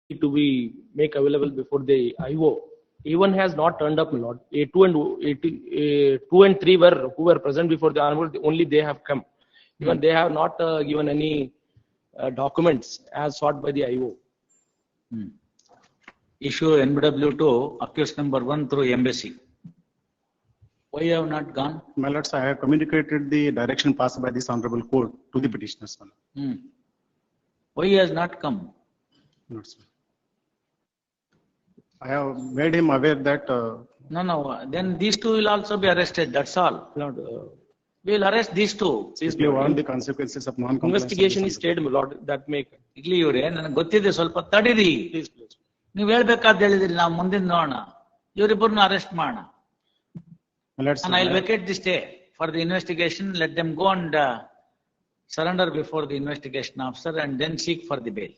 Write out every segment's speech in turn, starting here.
to be make available before the IO. A1 has not turned up. Not A2 and A2 and 3 who were present before the honorable. Only they have come. Even they have not given any documents as sought by the IO. Issue NBW to accused number 1 through embassy. Why you have not gone? My lords, I have communicated the direction passed by this honorable court to the petitioners. Why he has not come? Lords, I have made him aware that. No. Then these two will also be arrested. That's all. Lord, We will arrest these two. Simply warn the consequences of non-compliance. investigation is stayed, Lord. That make. ಇಲ್ಲಿ ಇವ್ರೆ ನನಗೆ ಗೊತ್ತಿದೆ ಸ್ವಲ್ಪ ತಡೀರಿ. Please, please. ನೀವು ಹೇಳ್ಬೇಕಾದ್ ಹೇಳಿದ್ರಿ ನಾವು ಮುಂದಿನ ನೋಡೋಣ. ಇವರಿಬ್ಬರನ್ನು ಅರೆಸ್ಟ್ ಮಾಡೋಣ. And I will vacate this day for the investigation. Let them go and surrender before the investigation officer and then seek for the bail.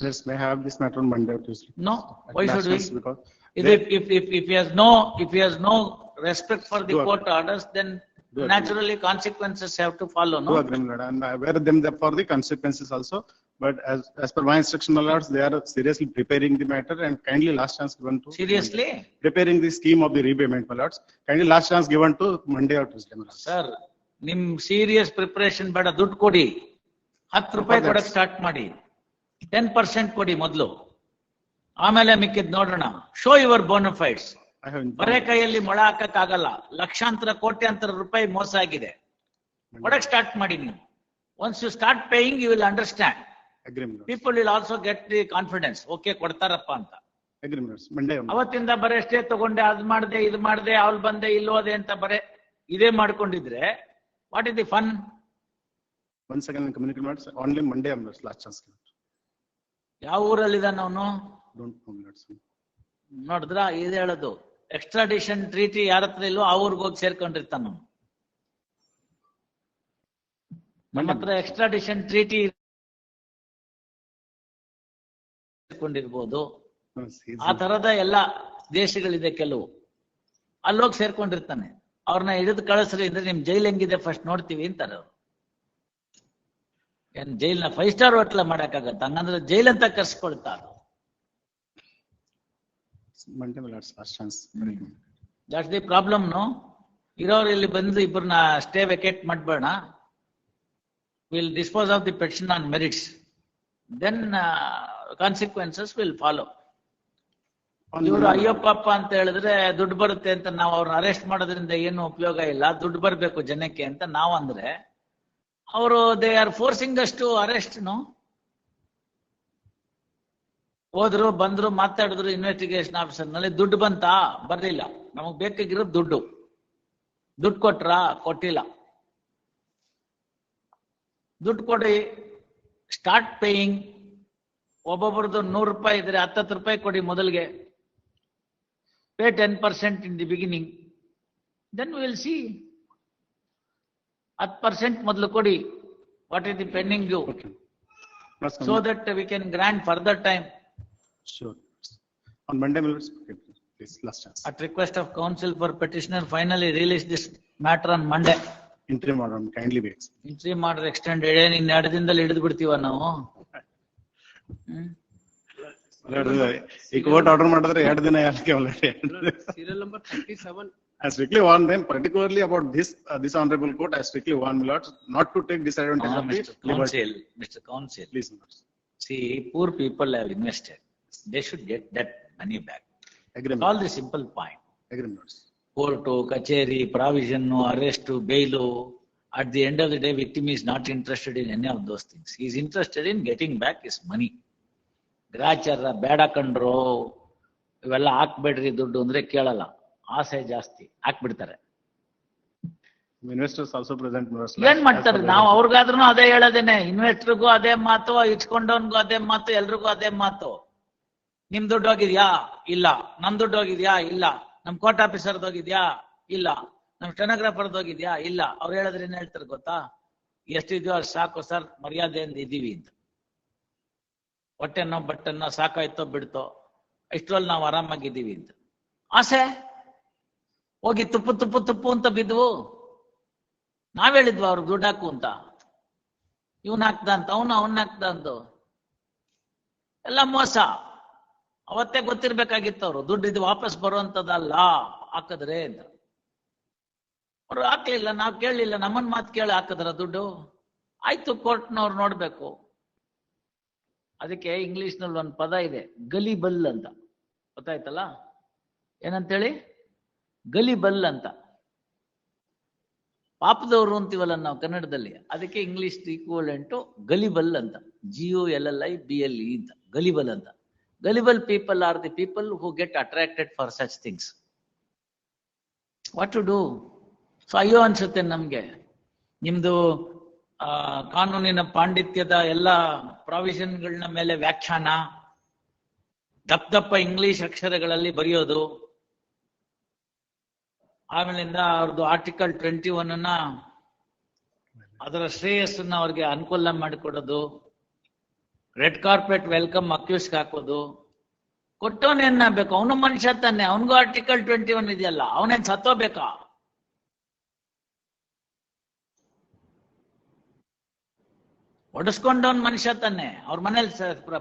Yes, may have this matter on Monday or Tuesday. No, why should we? Because If he has no respect for the court orders, then naturally consequences have to follow. do No. agree, my lord, and I aware them for the consequences also. But as per my instruction, my lords, they are seriously preparing the matter and kindly last chance given to. Seriously, Preparing the scheme of the repayment, my lords. Kindly last chance given to Monday or Tuesday, my lords. sir, ನಿಮ್ serious preparation ಬೇಡ, ದುಡ್ಡು ಕೊಡಿ. 10 ರೂಪಾಯಿ ಕೊಡಕ್ start ಮಾಡಿ. 10% ಕೊಡಿ ಮೊದಲು, ಆಮೇಲೆ ಮಿಕ್ಕಿದ್ ನೋಡೋಣ. Show your bona fides. I have ಬರೇ ಕೈಯಲ್ಲಿ ಮೊಳ ಹಾಕಕ್ ಆಗಲ್ಲ. ಲಕ್ಷಾಂತರ ಕೋಟ್ಯಾಂತರ ರೂಪಾಯಿ ಮೋಸ ಆಗಿದೆ. ಕೊಡಕ್ ಸ್ಟಾರ್ಟ್ ಮಾಡಿ ನೀವು. Once you start paying, you will understand. agree, my lords. People will also get the confidence. Okay, ಕೊಡ್ತಾರಪ್ಪ ಅಂತ. Agree, my lords. Monday. ಅವತ್ತಿಂದ ಬರೇ ಅಷ್ಟೇ ತಗೊಂಡೆ, ಅದ್ ಮಾಡ್ದೆ, ಇದು ಮಾಡ್ದೆ, ಅವ್ಳು ಬಂದೆ, ಇಲ್ಲಿ ಹೋದೆ ಅಂತ ಬರೇ ಇದೇ ಮಾಡ್ಕೊಂಡಿದ್ರೆ what is the fun? Once again, communicate, my lords. Only Monday, my lords, last chance given. ಯಾವ ಊರಲ್ಲಿದ್ದಾನ ಅವನು? Don't know, my lords. ನೋಡಿದ್ರ ಇದು ಹೇಳೋದು. ಎಕ್ಸ್ಟ್ರಾಡಿಷನ್ ಟ್ರೀಟಿ ಯಾರ ಹತ್ರ ಇಲ್ವೋ ಆ ಊರಿಗೆ ಹೋಗಿ ಸೇರ್ಕೊಂಡಿರ್ತಾನ ಅವನು. ನಮ್ಮ ಹತ್ರ ಎಕ್ಸ್ಟ್ರಾಡಿಷನ್ ಟ್ರೀಟಿ ಸೇರ್ಕೊಂಡಿರ್ಬೋದು. ಆ ತರದ ಎಲ್ಲ ದೇಶಗಳಿದೆ ಕೆಲವು. ಅಲ್ಲೋಗಿ ಸೇರ್ಕೊಂಡಿರ್ತಾನೆ. ಅವ್ರನ್ನ ಹಿಡಿದು ಕಳಿಸ್ರಿ ಅಂದ್ರೆ ನಿಮ್ ಜೈಲ್ ಹೆಂಗಿದೆ ಫಸ್ಟ್ ನೋಡ್ತೀವಿ ಅಂತಾರೆ ಅವ್ರು. ಏನ್ ಜೈಲ್ನ 5 ಸ್ಟಾರ್ ಹೋಟ್ಲ ಮಾಡಕ್ಕಾಗತ್ತ? ಹಂಗಂದ್ರೆ ಜೈಲ್ ಅಂತ ಕರ್ಸ್ಕೊಳ್ತಾರ. Monday, my lords, last chance. That's the problem. No, ಇರೋರು ಇಲ್ಲಿ ಬಂದು ಇಬ್ಬರನ್ನ ಸ್ಟೇ ವೆಕೇಟ್ ಮಾಡ್ಬೇಡ. Will dispose of the petition on merits, then consequences will follow. ಇವರು ಅಯ್ಯಪ್ಪಪ್ಪ ಅಂತ ಹೇಳಿದ್ರೆ ದುಡ್ಡು ಬರುತ್ತೆ ಅಂತ ನಾವು ಅವ್ರನ್ನ ಅರೆಸ್ಟ್ ಮಾಡೋದ್ರಿಂದ ಏನು ಉಪಯೋಗ ಇಲ್ಲ, ದುಡ್ಡು ಬರ್ಬೇಕು ಜನಕ್ಕೆ ಅಂತ ನಾವು ಅಂದ್ರೆ ಅವರು they are forcing us to arrest. No, ಹೋದ್ರು ಬಂದ್ರು ಮಾತಾಡಿದ್ರು ಇನ್ವೆಸ್ಟಿಗೇಷನ್ ಆಫೀಸರ್ ನಲ್ಲಿ. ದುಡ್ಡು ಬಂತಾ? ಬರ್ಲಿಲ್ಲ. ನಮಗ್ ಬೇಕಾಗಿರೋದು ದುಡ್ಡು. ದುಡ್ಡು ಕೊಟ್ರಾ? ಕೊಟ್ಟಿಲ್ಲ. ದುಡ್ಡು ಕೊಡಿ, ಸ್ಟಾರ್ಟ್ ಪೇಯಿಂಗ್. ಒಬ್ಬೊಬ್ರದ್ದು 100 ರೂಪಾಯಿ ಇದ್ರೆ 10 ರೂಪಾಯಿ ಕೊಡಿ ಮೊದಲಿಗೆ. Pay 10% in the beginning, then will see. 10% ಮೊದಲು ಕೊಡಿ. What is the pending due, so that we can grant further time. Sure. On Monday, my lords. Okay, please, last chance. At request of counsel for petitioner, finally release this matter on Monday. Interim order, kindly be accepted. Interim order extended. ಇನ್ 2 ದಿನದಲ್ಲಿ ಹಿಡಿದು ಬಿಡ್ತೀವ ನಾವು. ಈ court order ಮಾಡಿದ್ರೆ 2 ದಿನ ಯಾಕೆ already? Serial number 37. I strictly warn them, particularly about this honorable court. I strictly warn my lords not to take disadvantage of Mr. the liberty. Counsel, Please, my lords. see, poor people have invested. They should get that money back. Agree, my All lords. the simple point. Agree, my lords. Court, kacheri, provision, arrest, bail. At the end of the day, victim is not interested in any of those things. He is interested in getting back his money. ಗ್ರಾಚಾರ ಬೇಡ ಕಂಡ್ರು, ಇವೆಲ್ಲ ಹಾಕ್ಬೇಡ್ರಿ ದುಡ್ಡು ಅಂದ್ರೆ ಕೇಳಲ್ಲ. ಆಸೆ ಜಾಸ್ತಿ, ಹಾಕ್ಬಿಡ್ತಾರೆ. Investors also present, my lords. ಏನ್ ಮಾಡ್ತಾರೆ? ನಾವು ಅವ್ರಿಗಾದ್ರೂ ಅದೇ ಹೇಳೋದೇನೆ. ಇನ್ವೆಸ್ಟರ್ಗೂ ಅದೇ ಮಾತು, ಇಟ್ಕೊಂಡವನ್ಗೂ ಅದೇ ಮಾತು, ಎಲ್ರಿಗೂ ಅದೇ ಮಾತು. ನಿಮ್ ದುಡ್ಡು ಹೋಗಿದ್ಯಾ? ಇಲ್ಲ. ನಮ್ ದುಡ್ಡು ಹೋಗಿದ್ಯಾ? ಇಲ್ಲ. ನಮ್ ಕೋರ್ಟ್ ಆಫೀಸರ್ದು ಹೋಗಿದ್ಯಾ? ಇಲ್ಲ. ನಮ್ ಸ್ಟೆನೋಗ್ರಾಫರ್ದು ಹೋಗಿದ್ಯಾ? ಇಲ್ಲ. ಅವ್ರು ಹೇಳಿದ್ರೆ ಏನ್ ಹೇಳ್ತಾರೆ ಗೊತ್ತಾ? ಎಷ್ಟಿದ್ಯೋ ಅಷ್ಟು ಸಾಕು ಸರ್, ಮರ್ಯಾದೆಯಿಂದ ಇದೀವಿ ಅಂತ. ಹೊಟ್ಟೆನೋ ಬಟ್ಟೆನೋ ಸಾಕಾಯ್ತೋ ಬಿಡ್ತೋ, ಇಷ್ಟರಲ್ಲಿ ನಾವು ಆರಾಮಾಗಿದ್ದೀವಿ ಅಂತ. ಆಸೆ ಹೋಗಿ ತುಪ್ಪು ಅಂತ ಬಿದ್ವು. ನಾವ್ ಹೇಳಿದ್ವ ಅವ್ರಿಗೆ ದುಡ್ಡು ಹಾಕು ಅಂತ? ಇವನ್ ಹಾಕ್ದ ಅಂತ, ಅವನ್ನ ಹಾಕ್ದ ಅಂತ. ಎಲ್ಲ ಮೋಸ. ಅವತ್ತೇ ಗೊತ್ತಿರ್ಬೇಕಾಗಿತ್ತು ಅವ್ರು, ದುಡ್ಡು ಇದು ವಾಪಸ್ ಬರುವಂತದಲ್ಲ ಹಾಕಿದ್ರೆ ಅಂತ. ಅವ್ರು ಹಾಕ್ಲಿಲ್ಲ, ನಾವ್ ಕೇಳಲಿಲ್ಲ, ನಮ್ಮನ್ ಮಾತು ಕೇಳಿ ಹಾಕಿದ್ರ ದುಡ್ಡು. ಆಯ್ತು, ಕೋರ್ಟ್ನವ್ರು ನೋಡ್ಬೇಕು. ಅದಕ್ಕೆ ಇಂಗ್ಲಿಷ್ ನಲ್ಲಿ ಒಂದು ಪದ ಇದೆ, ಗಲಿಬಲ್ ಅಂತ. ಗೊತ್ತಾಯ್ತಲ್ಲ ಏನಂತೇಳಿ? ಗಲಿಬಲ್ ಅಂತ. ಪಾಪದವರು ಅಂತೀವಲ್ಲ ನಾವು ಕನ್ನಡದಲ್ಲಿ, ಅದಕ್ಕೆ ಇಂಗ್ಲಿಷ್ ಈಕ್ವಲೆಂಟು ಗಲಿಬಲ್ ಅಂತ. GULLIBLE ಅಂತ, ಗಲಿಬಲ್ ಅಂತ. Gullible people are the people who get attracted for such things. What to do? So ಅಯ್ಯೋ ಅನ್ಸುತ್ತೆ ನಮ್ಗೆ. ನಿಮ್ದು ಕಾನೂನಿನ ಪಾಂಡಿತ್ಯದ ಎಲ್ಲ ಪ್ರಾವಿಷನ್ಗಳನ್ನ ಮೇಲೆ ವ್ಯಾಖ್ಯಾನ, ದಪ್ಪ ಇಂಗ್ಲಿಷ್ ಅಕ್ಷರಗಳಲ್ಲಿ ಬರೆಯೋದು, ಆಮೇಲಿಂದ ಅವ್ರದ್ದು ಆರ್ಟಿಕಲ್ 21 ಅದರ ಶ್ರೇಯಸ್ಸನ್ನ ಅವ್ರಿಗೆ ಅನುಕೂಲ ಮಾಡಿಕೊಡೋದು, ರೆಡ್ ಕಾರ್ಪೆಟ್ ವೆಲ್ಕಮ್ ಅಕ್ಯೂಸ್ಗೆ ಹಾಕೋದು. ಕೊಟ್ಟವನೇನ್ ಬೇಕು? ಅವನು ಮನುಷ್ಯ ತಾನೆ, ಅವನಿಗೂ ಆರ್ಟಿಕಲ್ 21 ಇದೆಯಲ್ಲ, ಅವನೇನ್ ಸತ್ತೋಬೇಕಾ? ಒಡಿಸ್ಕೊಂಡವನ್ ಮನುಷ್ಯ ತಾನೆ. ಅವ್ರ ಮನೇಲಿ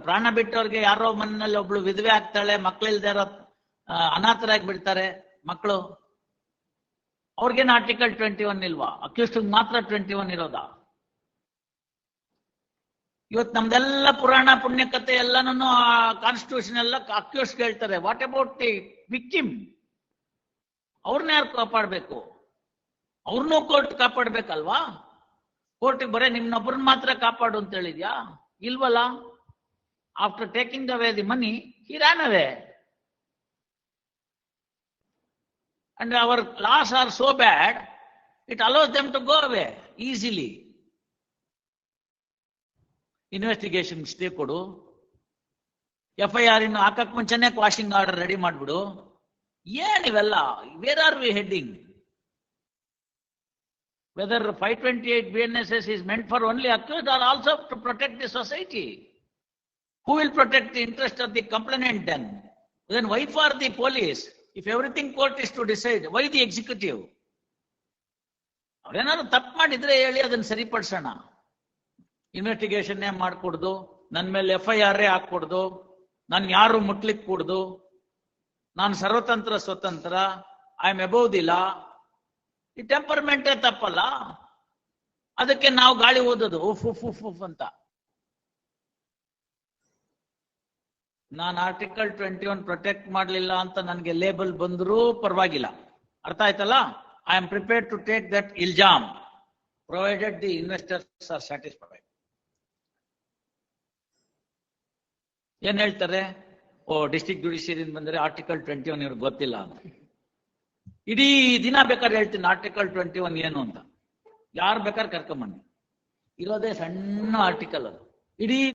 ಪ್ರಾಣ ಬಿಟ್ಟವ್ರಿಗೆ ಯಾರೋ ಮನೆಯಲ್ಲಿ ಒಬ್ಳು ವಿಧವೆ ಆಗ್ತಾಳೆ, ಮಕ್ಳಿಲ್ದೇ ಇರೋ ಅನಾಥರಾಗಿ ಬಿಡ್ತಾರೆ ಮಕ್ಕಳು. ಅವ್ರಿಗೇನು ಆರ್ಟಿಕಲ್ 21 ಇಲ್ವಾ? ಅಕ್ಯೂಸ್ಡ್ ಮಾತ್ರ 21 ಇರೋದಾ? ಇವತ್ತು ನಮ್ದೆಲ್ಲ ಪುರಾಣ ಪುಣ್ಯಕಥೆ ಎಲ್ಲಾನು ಕಾನ್ಸ್ಟಿಟ್ಯೂಷನ್ ಎಲ್ಲ ಅಕ್ಯೂಸ್ಡ್ ಹೇಳ್ತಾರೆ. What about the victim? ಅವ್ರನ್ನ ಯಾರು ಕಾಪಾಡ್ಬೇಕು? ಅವ್ರನ್ನೂ ಕೋರ್ಟ್ ಕಾಪಾಡ್ಬೇಕಲ್ವಾ? ಕೋರ್ಟಿಗೆ ಬರೇ ನಿಮ್ನೊಬ್ಬರನ್ನ ಮಾತ್ರ ಕಾಪಾಡು ಅಂತ ಹೇಳಿದ್ಯಾ? ಇಲ್ವಲ್ಲ. After taking away the money he ran away. And our laws are so bad, it allows them to go away easily. Investigation stay ಕೊಡು, FIR ಇನ್ನು ಹಾಕಕ್ ಮುಂಚೆನೆ ಕ್ವಾಶಿಂಗ್ ಆರ್ಡರ್ ರೆಡಿ ಮಾಡ್ಬಿಡು. ಏನಿವೆಲ್ಲ? Where are we heading? Whether 528 BNSS is meant for only accused or also to protect the society? Who will protect the interest of the complainant then? Then why for the police? If everything court is to decide, why the executive? ಅವ್ರೇನಾದ್ರು ತಪ್ಪು ಮಾಡಿದ್ರೆ ಹೇಳಿ, ಅದನ್ನ ಸರಿಪಡಿಸೋಣ. Investigation ಮಾಡ್ಕೊಡ್ದು, ನನ್ನ ಮೇಲೆ FIR ಹಾಕೊಡ್ದು, ನಾನು ಯಾರು ಮುಟ್ಲಿಕ್ಕೆ ಕೂಡ್ದು, ನಾನು ಸರ್ವತಂತ್ರ ಸ್ವತಂತ್ರ, I am above the law. ಈ ಟೆಂಪರ್ಮೆಂಟೇ ತಪ್ಪಲ್ಲ. ಅದಕ್ಕೆ ನಾವು ಗಾಳಿ ಓದೋದು ಉಫ್ ಉಫ್ ಉಫ್ ಉಫ್ ಅಂತ. ನಾನು ಆರ್ಟಿಕಲ್ 21 ಪ್ರೊಟೆಕ್ಟ್ ಮಾಡಲಿಲ್ಲ ಅಂತ ನನಗೆ ಲೇಬಲ್ ಬಂದರೂ ಪರವಾಗಿಲ್ಲ. ಅರ್ಥ ಆಯ್ತಲ್ಲ? I am prepared to take that ಇಲ್ಜಾಮ್ provided the investors are satisfied. ಏನ್ ಹೇಳ್ತಾರೆ? ಡಿಸ್ಟ್ರಿಕ್ಟ್ ಜುಡಿಷಿಯರಿಯಿಂದ ಬಂದರೆ ಆರ್ಟಿಕಲ್ 21 ಇವ್ರಿಗೆ ಗೊತ್ತಿಲ್ಲ ಅಂತ. ಇಡೀ ದಿನ ಬೇಕಾದ್ರೆ ಹೇಳ್ತೀನಿ ಆರ್ಟಿಕಲ್ 21 ಏನು ಅಂತ. ಯಾರು ಬೇಕಾದ್ರೆ ಕರ್ಕೊಂಬನ್ನಿ. ಇರೋದೇ ಸಣ್ಣ ಆರ್ಟಿಕಲ್ ಅದು. ಇಡೀ